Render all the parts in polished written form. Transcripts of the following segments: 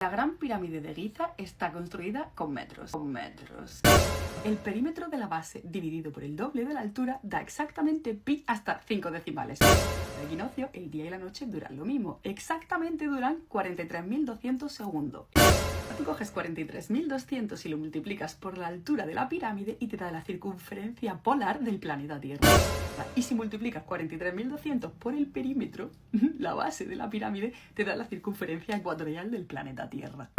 La Gran Pirámide de Giza está construida con metros. El perímetro de la base dividido por el doble de la altura da exactamente pi hasta 5 decimales. El equinoccio, el día y la noche duran lo mismo. Exactamente duran 43.200 segundos. Tú coges 43.200 y lo multiplicas por la altura de la pirámide y te da la circunferencia polar del planeta Tierra. Y si multiplicas 43.200 por el perímetro, la base de la pirámide te da la circunferencia ecuatorial del planeta Tierra.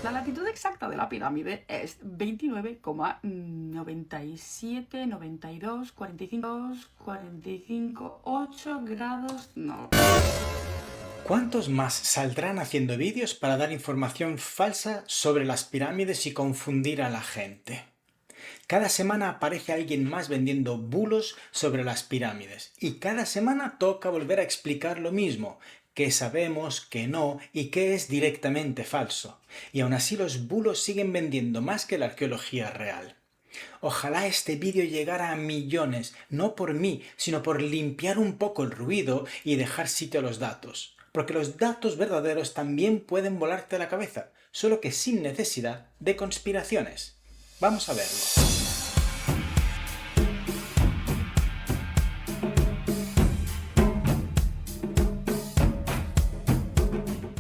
La latitud exacta de la pirámide es 29,97, 92, 45, 8 grados... No. ¿Cuántos más saldrán haciendo vídeos para dar información falsa sobre las pirámides y confundir a la gente? Cada semana aparece alguien más vendiendo bulos sobre las pirámides y cada semana toca volver a explicar lo mismo, qué sabemos, qué no y qué es directamente falso. Y aún así los bulos siguen vendiendo más que la arqueología real. Ojalá este vídeo llegara a millones, no por mí, sino por limpiar un poco el ruido y dejar sitio a los datos. Porque los datos verdaderos también pueden volarte la cabeza, solo que sin necesidad de conspiraciones. Vamos a verlo.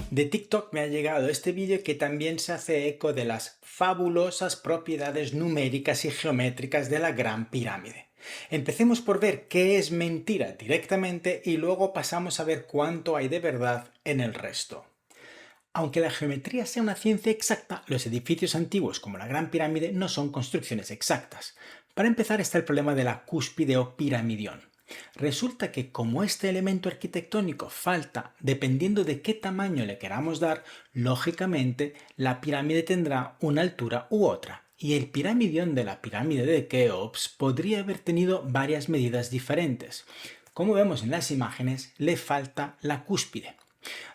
De TikTok me ha llegado este vídeo que también se hace eco de las fabulosas propiedades numéricas y geométricas de la Gran Pirámide. Empecemos por ver qué es mentira directamente y luego pasamos a ver cuánto hay de verdad en el resto. Aunque la geometría sea una ciencia exacta, los edificios antiguos como la Gran Pirámide no son construcciones exactas. Para empezar está el problema de la cúspide o piramidión. Resulta que como este elemento arquitectónico falta dependiendo de qué tamaño le queramos dar, lógicamente la pirámide tendrá una altura u otra. Y el piramidión de la pirámide de Keops podría haber tenido varias medidas diferentes. Como vemos en las imágenes, le falta la cúspide.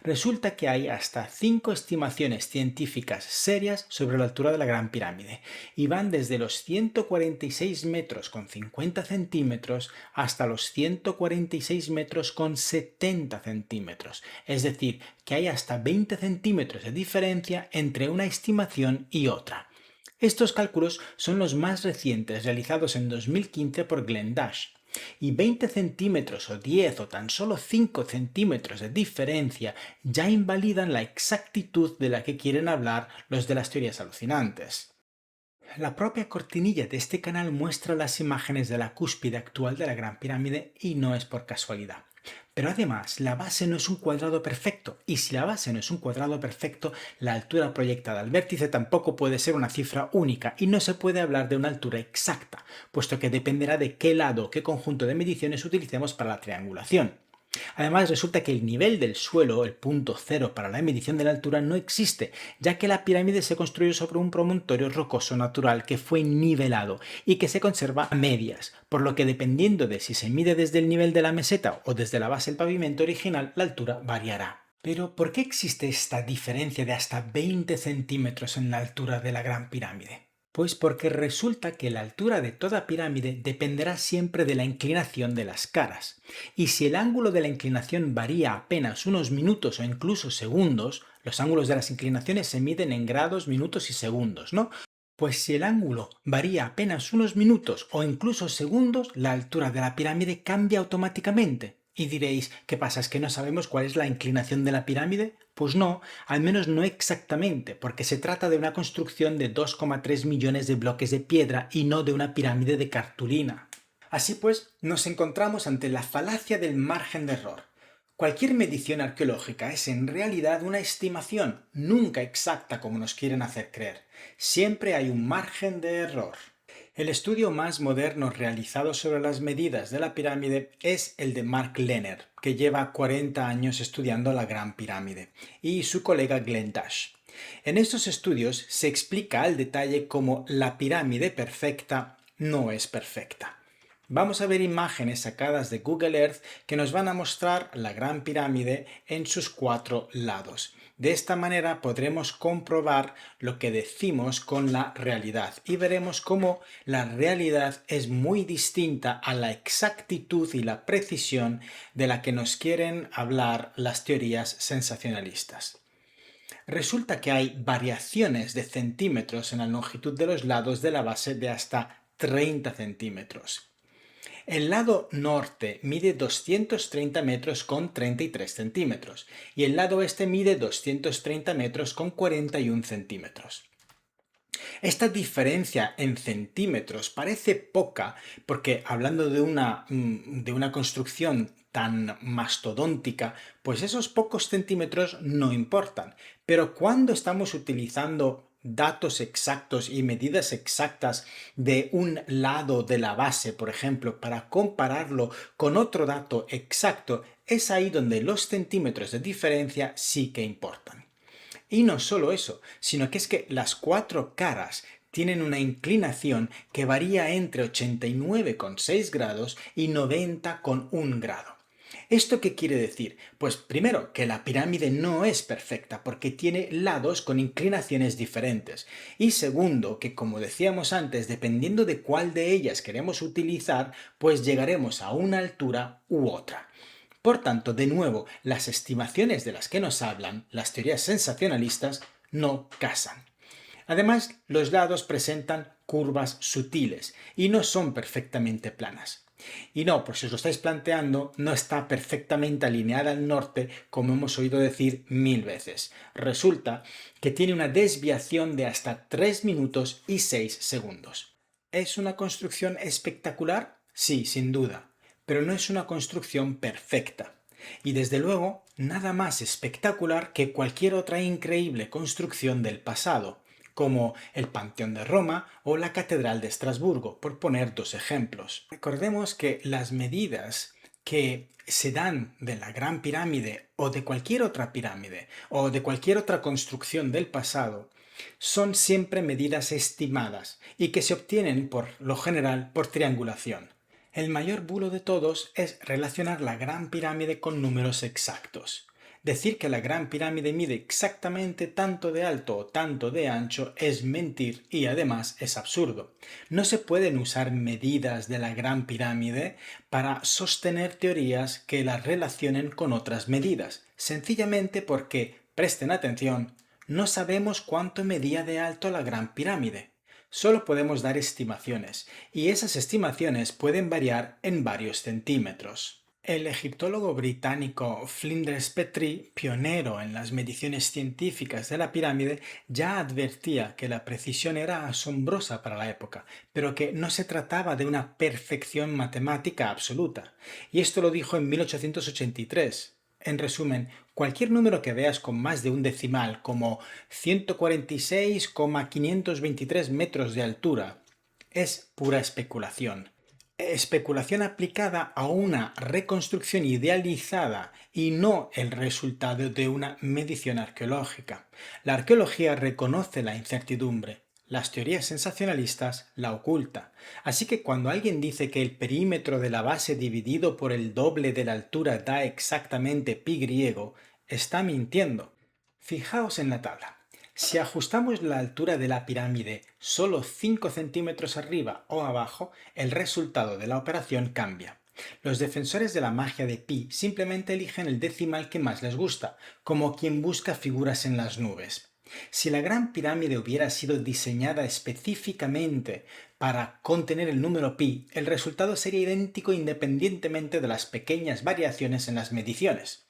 Resulta que hay hasta 5 estimaciones científicas serias sobre la altura de la Gran Pirámide y van desde los 146 metros con 50 centímetros hasta los 146 metros con 70 centímetros, es decir, que hay hasta 20 centímetros de diferencia entre una estimación y otra. Estos cálculos son los más recientes realizados en 2015 por Glenn Dash. Y 20 centímetros o 10 o tan solo 5 centímetros de diferencia ya invalidan la exactitud de la que quieren hablar los de las teorías alucinantes. La propia cortinilla de este canal muestra las imágenes de la cúspide actual de la Gran Pirámide y no es por casualidad. Pero además, la base no es un cuadrado perfecto, y si la base no es un cuadrado perfecto, la altura proyectada al vértice tampoco puede ser una cifra única y no se puede hablar de una altura exacta, puesto que dependerá de qué lado o qué conjunto de mediciones utilicemos para la triangulación. Además, resulta que el nivel del suelo, el punto cero para la medición de la altura, no existe, ya que la pirámide se construyó sobre un promontorio rocoso natural que fue nivelado y que se conserva a medias, por lo que dependiendo de si se mide desde el nivel de la meseta o desde la base del pavimento original, la altura variará. Pero, ¿por qué existe esta diferencia de hasta 20 centímetros en la altura de la Gran Pirámide? Pues porque resulta que la altura de toda pirámide dependerá siempre de la inclinación de las caras. Y si el ángulo de la inclinación varía apenas unos minutos o incluso segundos, los ángulos de las inclinaciones se miden en grados, minutos y segundos, ¿no? Pues si el ángulo varía apenas unos minutos o incluso segundos, la altura de la pirámide cambia automáticamente. Y diréis, ¿qué pasa? ¿Es que no sabemos cuál es la inclinación de la pirámide? Pues no, al menos no exactamente, porque se trata de una construcción de 2,3 millones de bloques de piedra y no de una pirámide de cartulina. Así pues, nos encontramos ante la falacia del margen de error. Cualquier medición arqueológica es en realidad una estimación, nunca exacta como nos quieren hacer creer. Siempre hay un margen de error. El estudio más moderno realizado sobre las medidas de la pirámide es el de Mark Lehner, que lleva 40 años estudiando la Gran Pirámide, y su colega Glenn Dash. En estos estudios se explica al detalle cómo la pirámide perfecta no es perfecta. Vamos a ver imágenes sacadas de Google Earth que nos van a mostrar la Gran Pirámide en sus 4 lados. De esta manera podremos comprobar lo que decimos con la realidad y veremos cómo la realidad es muy distinta a la exactitud y la precisión de la que nos quieren hablar las teorías sensacionalistas. Resulta que hay variaciones de centímetros en la longitud de los lados de la base de hasta 30 centímetros. El lado norte mide 230 metros con 33 centímetros y el lado oeste mide 230 metros con 41 centímetros. Esta diferencia en centímetros parece poca porque hablando de una construcción tan mastodóntica, pues esos pocos centímetros no importan. Pero cuando estamos utilizando datos exactos y medidas exactas de un lado de la base, por ejemplo, para compararlo con otro dato exacto, es ahí donde los centímetros de diferencia sí que importan. Y no solo eso, sino que es que las cuatro caras tienen una inclinación que varía entre 89,6 grados y 90,1 grado. ¿Esto qué quiere decir? Pues primero, que la pirámide no es perfecta porque tiene lados con inclinaciones diferentes. Y segundo, que como decíamos antes, dependiendo de cuál de ellas queremos utilizar, pues llegaremos a una altura u otra. Por tanto, de nuevo, las estimaciones de las que nos hablan, las teorías sensacionalistas, no casan. Además, los lados presentan curvas sutiles y no son perfectamente planas. Y no, por si os lo estáis planteando, no está perfectamente alineada al norte, como hemos oído decir 1000 veces. Resulta que tiene una desviación de hasta 3 minutos y 6 segundos. ¿Es una construcción espectacular? Sí, sin duda, pero no es una construcción perfecta. Y desde luego, nada más espectacular que cualquier otra increíble construcción del pasado, como el Panteón de Roma o la Catedral de Estrasburgo, por poner dos ejemplos. Recordemos que las medidas que se dan de la Gran Pirámide o de cualquier otra pirámide o de cualquier otra construcción del pasado son siempre medidas estimadas y que se obtienen por lo general por triangulación. El mayor bulo de todos es relacionar la Gran Pirámide con números exactos. Decir que la Gran Pirámide mide exactamente tanto de alto o tanto de ancho es mentir y además es absurdo. No se pueden usar medidas de la Gran Pirámide para sostener teorías que las relacionen con otras medidas, sencillamente porque, presten atención, no sabemos cuánto medía de alto la Gran Pirámide. Solo podemos dar estimaciones, y esas estimaciones pueden variar en varios centímetros. El egiptólogo británico Flinders Petrie, pionero en las mediciones científicas de la pirámide, ya advertía que la precisión era asombrosa para la época, pero que no se trataba de una perfección matemática absoluta. Y esto lo dijo en 1883. En resumen, cualquier número que veas con más de un decimal, como 146,523 metros de altura, es pura especulación. Especulación aplicada a una reconstrucción idealizada y no el resultado de una medición arqueológica. La arqueología reconoce la incertidumbre. Las teorías sensacionalistas la ocultan. Así que cuando alguien dice que el perímetro de la base dividido por el doble de la altura da exactamente pi griego, está mintiendo. Fijaos en la tabla. Si ajustamos la altura de la pirámide solo 5 centímetros arriba o abajo, el resultado de la operación cambia. Los defensores de la magia de pi simplemente eligen el decimal que más les gusta, como quien busca figuras en las nubes. Si la Gran Pirámide hubiera sido diseñada específicamente para contener el número pi, el resultado sería idéntico independientemente de las pequeñas variaciones en las mediciones.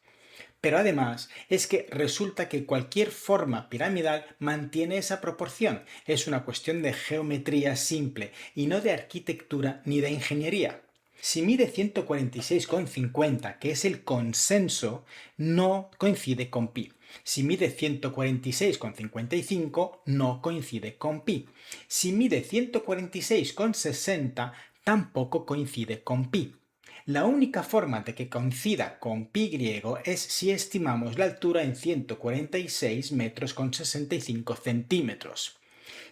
Pero además es que resulta que cualquier forma piramidal mantiene esa proporción. Es una cuestión de geometría simple y no de arquitectura ni de ingeniería. Si mide 146,50, que es el consenso, no coincide con pi. Si mide 146,55, no coincide con pi. Si mide 146,60, tampoco coincide con pi. La única forma de que coincida con pi griego es si estimamos la altura en 146 metros con 65 centímetros.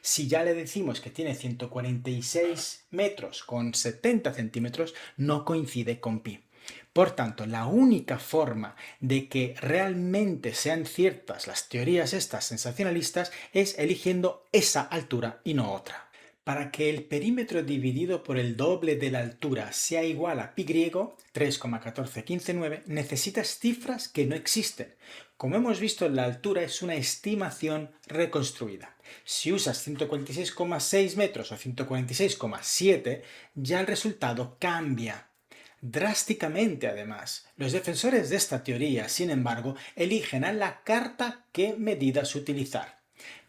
Si ya le decimos que tiene 146 metros con 70 centímetros, no coincide con pi. Por tanto, la única forma de que realmente sean ciertas las teorías estas sensacionalistas es eligiendo esa altura y no otra. Para que el perímetro dividido por el doble de la altura sea igual a pi griego, 3,14159, necesitas cifras que no existen. Como hemos visto, la altura es una estimación reconstruida. Si usas 146,6 metros o 146,7, ya el resultado cambia. Drásticamente, además. Los defensores de esta teoría, sin embargo, eligen a la carta qué medidas utilizar.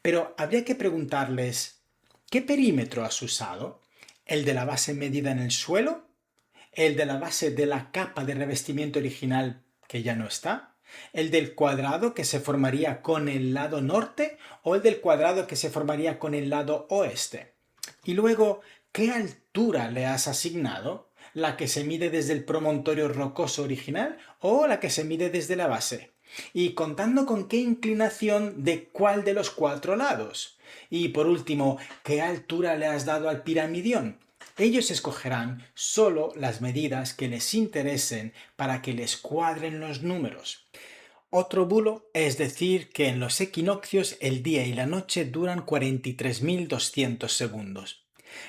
Pero habría que preguntarles, ¿qué perímetro has usado? ¿El de la base medida en el suelo? ¿El de la base de la capa de revestimiento original que ya no está? ¿El del cuadrado que se formaría con el lado norte o el del cuadrado que se formaría con el lado oeste? Y luego, ¿qué altura le has asignado? ¿La que se mide desde el promontorio rocoso original o la que se mide desde la base? Y contando con qué inclinación de cuál de los cuatro lados. Y por último, ¿qué altura le has dado al piramidión? Ellos escogerán solo las medidas que les interesen para que les cuadren los números. Otro bulo es decir que en los equinoccios el día y la noche duran 43.200 segundos.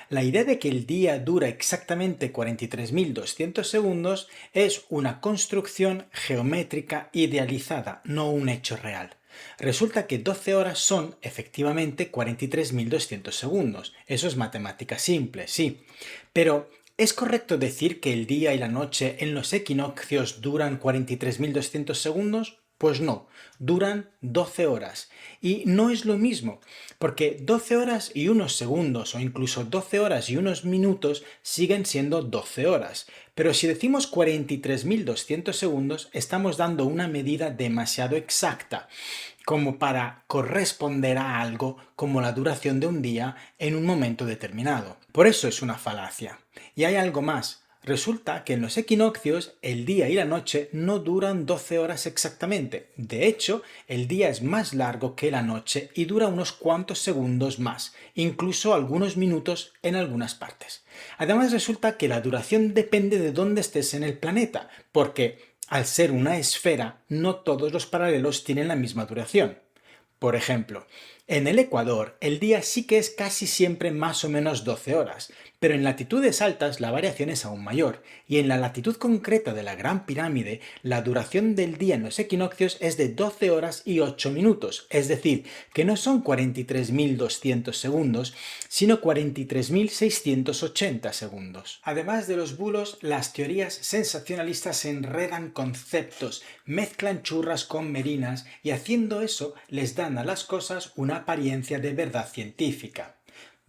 La idea de que el día dura exactamente 43.200 segundos es una construcción geométrica idealizada, no un hecho real. Resulta que 12 horas son efectivamente 43.200 segundos. Eso es matemática simple, sí. Pero ¿es correcto decir que el día y la noche en los equinoccios duran 43.200 segundos? Pues no, duran 12 horas. Y no es lo mismo, porque 12 horas y unos segundos o incluso 12 horas y unos minutos siguen siendo 12 horas. Pero si decimos 43.200 segundos, estamos dando una medida demasiado exacta, como para corresponder a algo como la duración de un día en un momento determinado. Por eso es una falacia. Y hay algo más. Resulta que en los equinoccios el día y la noche no duran 12 horas exactamente. De hecho, el día es más largo que la noche y dura unos cuantos segundos más, incluso algunos minutos en algunas partes. Además, resulta que la duración depende de dónde estés en el planeta, porque al ser una esfera, no todos los paralelos tienen la misma duración. Por ejemplo, en el Ecuador el día sí que es casi siempre más o menos 12 horas, pero en latitudes altas la variación es aún mayor, y en la latitud concreta de la Gran Pirámide la duración del día en los equinoccios es de 12 horas y 8 minutos, es decir, que no son 43.200 segundos, sino 43.680 segundos. Además de los bulos, las teorías sensacionalistas enredan conceptos, mezclan churras con merinas y haciendo eso les dan a las cosas una apariencia de verdad científica.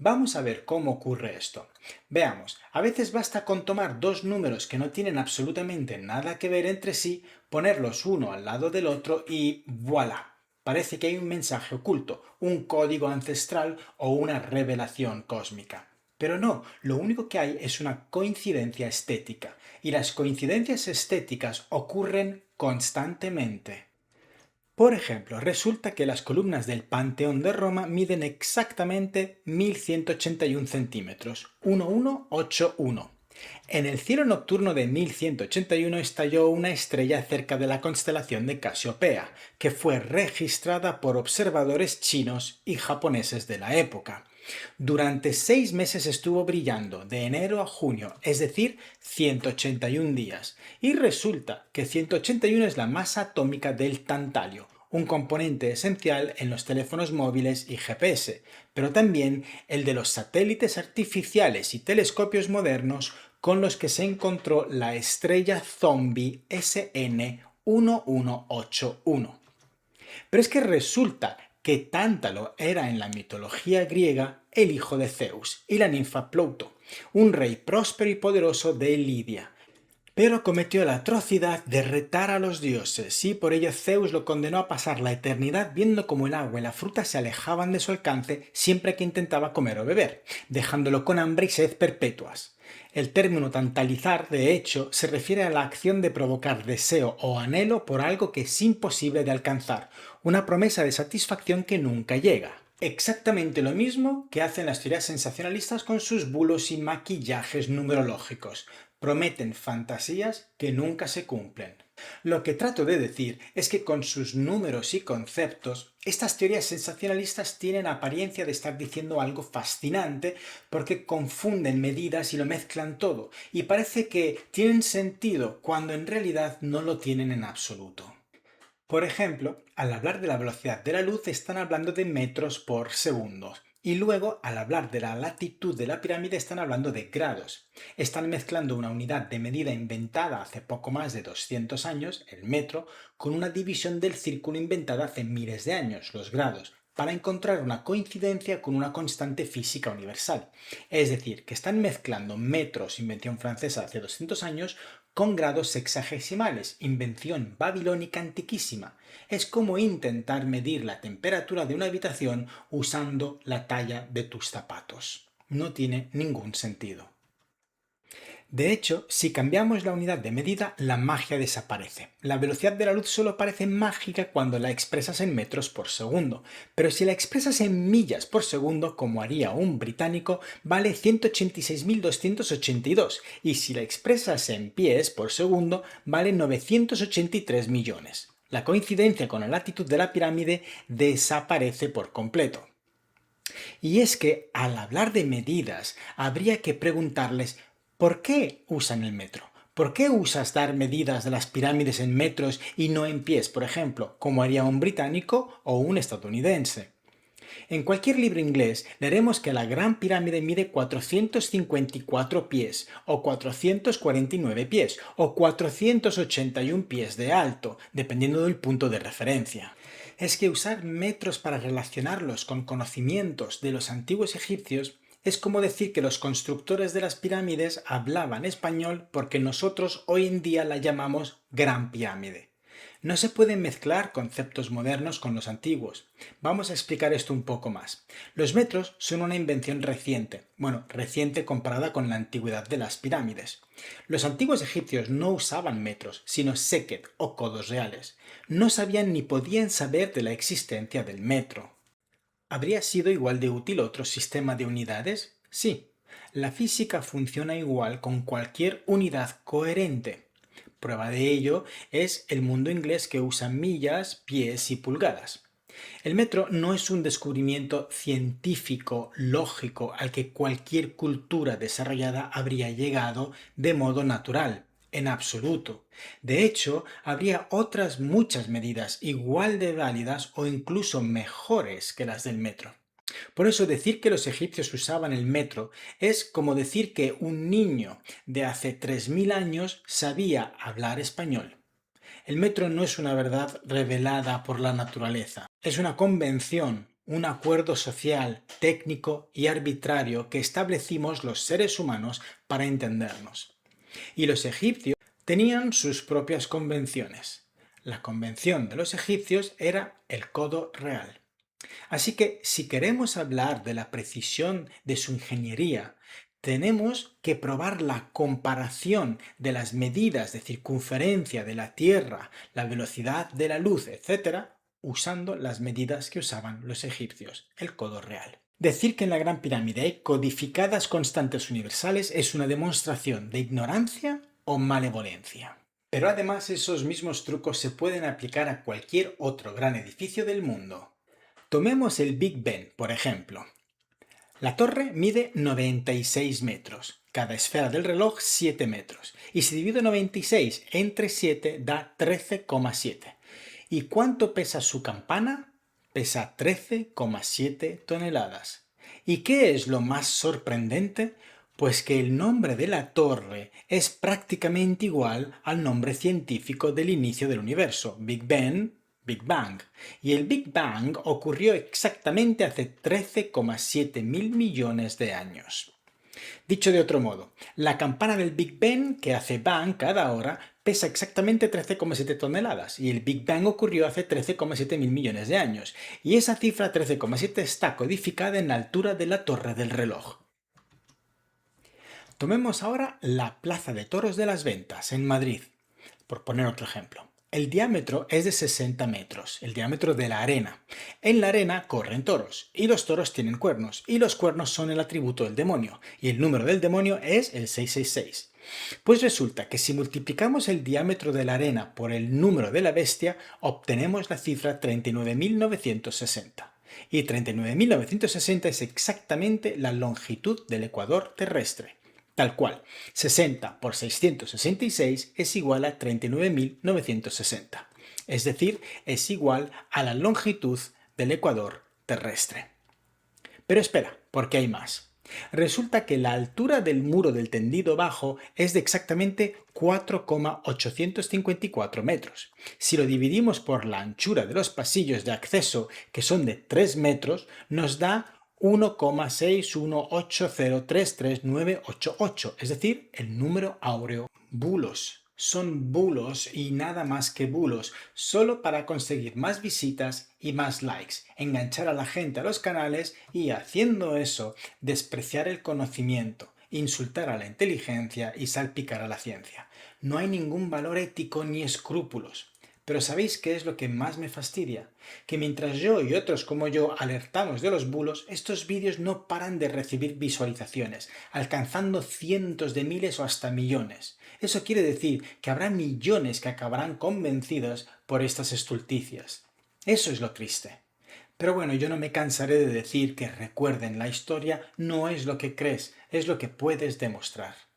Vamos a ver cómo ocurre esto. Veamos, a veces basta con tomar dos números que no tienen absolutamente nada que ver entre sí, ponerlos uno al lado del otro y ¡voilà! Parece que hay un mensaje oculto, un código ancestral o una revelación cósmica. Pero no, lo único que hay es una coincidencia estética, y las coincidencias estéticas ocurren constantemente. Por ejemplo, resulta que las columnas del Panteón de Roma miden exactamente 1181 centímetros, 1181. En el cielo nocturno de 1181 estalló una estrella cerca de la constelación de Casiopea, que fue registrada por observadores chinos y japoneses de la época. Durante 6 meses estuvo brillando, de enero a junio, es decir, 181 días. Y resulta que 181 es la masa atómica del tantalio, un componente esencial en los teléfonos móviles y GPS, pero también el de los satélites artificiales y telescopios modernos con los que se encontró la estrella zombie SN 1181. Pero es que resulta que Tántalo era en la mitología griega el hijo de Zeus y la ninfa Plouto, un rey próspero y poderoso de Lidia. Pero cometió la atrocidad de retar a los dioses y por ello Zeus lo condenó a pasar la eternidad viendo cómo el agua y la fruta se alejaban de su alcance siempre que intentaba comer o beber, dejándolo con hambre y sed perpetuas. El término tantalizar, de hecho, se refiere a la acción de provocar deseo o anhelo por algo que es imposible de alcanzar, una promesa de satisfacción que nunca llega. Exactamente lo mismo que hacen las teorías sensacionalistas con sus bulos y maquillajes numerológicos. Prometen fantasías que nunca se cumplen. Lo que trato de decir es que con sus números y conceptos, Estas teorías sensacionalistas tienen apariencia de estar diciendo algo fascinante porque confunden medidas y lo mezclan todo, y parece que tienen sentido cuando en realidad no lo tienen en absoluto. Por ejemplo, al hablar de la velocidad de la luz están hablando de metros por segundo. Y luego, al hablar de la latitud de la pirámide, están hablando de grados. Están mezclando una unidad de medida inventada hace poco más de 200 años, el metro, con una división del círculo inventada hace miles de años, los grados, para encontrar una coincidencia con una constante física universal. Es decir, que están mezclando metros, invención francesa hace 200 años, con grados sexagesimales, invención babilónica antiquísima. Es como intentar medir la temperatura de una habitación usando la talla de tus zapatos. No tiene ningún sentido. De hecho, si cambiamos la unidad de medida, la magia desaparece. La velocidad de la luz solo parece mágica cuando la expresas en metros por segundo, pero si la expresas en millas por segundo, como haría un británico, vale 186.282, y si la expresas en pies por segundo, vale 983 millones. La coincidencia con la latitud de la pirámide desaparece por completo. Y es que, al hablar de medidas, habría que preguntarles ¿por qué usan el metro? ¿Por qué usas dar medidas de las pirámides en metros y no en pies, por ejemplo, como haría un británico o un estadounidense? En cualquier libro inglés leeremos que la Gran Pirámide mide 454 pies, o 449 pies, o 481 pies de alto, dependiendo del punto de referencia. Es que usar metros para relacionarlos con conocimientos de los antiguos egipcios es como decir que los constructores de las pirámides hablaban español porque nosotros hoy en día la llamamos Gran Pirámide. No se pueden mezclar conceptos modernos con los antiguos. Vamos a explicar esto un poco más. Los metros son una invención reciente, reciente comparada con la antigüedad de las pirámides. Los antiguos egipcios no usaban metros, sino seket o codos reales. No sabían ni podían saber de la existencia del metro. ¿Habría sido igual de útil otro sistema de unidades? Sí. La física funciona igual con cualquier unidad coherente. Prueba de ello es el mundo inglés que usa millas, pies y pulgadas. El metro no es un descubrimiento científico, lógico, al que cualquier cultura desarrollada habría llegado de modo natural, en absoluto. De hecho, habría otras muchas medidas igual de válidas o incluso mejores que las del metro. Por eso decir que los egipcios usaban el metro es como decir que un niño de hace 3000 años sabía hablar español. El metro no es una verdad revelada por la naturaleza, es una convención, un acuerdo social, técnico y arbitrario que establecimos los seres humanos para entendernos. Y los egipcios tenían sus propias convenciones. La convención de los egipcios era el codo real. Así que si queremos hablar de la precisión de su ingeniería, tenemos que probar la comparación de las medidas de circunferencia de la Tierra, la velocidad de la luz, etc., usando las medidas que usaban los egipcios, el codo real. Decir que en la Gran Pirámide hay codificadas constantes universales es una demostración de ignorancia o malevolencia. Pero además esos mismos trucos se pueden aplicar a cualquier otro gran edificio del mundo. Tomemos el Big Ben, por ejemplo. La torre mide 96 metros, cada esfera del reloj 7 metros, y si divido 96 entre 7 da 13,7. ¿Y cuánto pesa su campana? Pesa 13,7 toneladas. ¿Y qué es lo más sorprendente? Pues que el nombre de la torre es prácticamente igual al nombre científico del inicio del universo, Big Ben, Big Bang. Y el Big Bang ocurrió exactamente hace 13,7 mil millones de años. Dicho de otro modo, la campana del Big Ben, que hace bang cada hora, pesa exactamente 13,7 toneladas y el Big Bang ocurrió hace 13,7 mil millones de años. Y esa cifra 13,7 está codificada en la altura de la torre del reloj. Tomemos ahora la Plaza de Toros de las Ventas, en Madrid, por poner otro ejemplo. El diámetro es de 60 metros, el diámetro de la arena. En la arena corren toros, y los toros tienen cuernos, y los cuernos son el atributo del demonio, y el número del demonio es el 666. Pues resulta que si multiplicamos el diámetro de la arena por el número de la bestia, obtenemos la cifra 39.960. Y 39.960 es exactamente la longitud del ecuador terrestre. Tal cual, 60 por 666 es igual a 39.960. Es decir, es igual a la longitud del ecuador terrestre. Pero espera, porque hay más. Resulta que la altura del muro del tendido bajo es de exactamente 4,854 metros. Si lo dividimos por la anchura de los pasillos de acceso, que son de 3 metros, nos da 1,618033988, es decir, el número áureo. Bulos. Son bulos y nada más que bulos, solo para conseguir más visitas y más likes, enganchar a la gente a los canales y, haciendo eso, despreciar el conocimiento, insultar a la inteligencia y salpicar a la ciencia. No hay ningún valor ético ni escrúpulos. Pero ¿sabéis qué es lo que más me fastidia? Que mientras yo y otros como yo alertamos de los bulos, estos vídeos no paran de recibir visualizaciones, alcanzando cientos de miles o hasta millones. Eso quiere decir que habrá millones que acabarán convencidos por estas estulticias. Eso es lo triste. Pero bueno, yo no me cansaré de decir que recuerden, la historia no es lo que crees, es lo que puedes demostrar.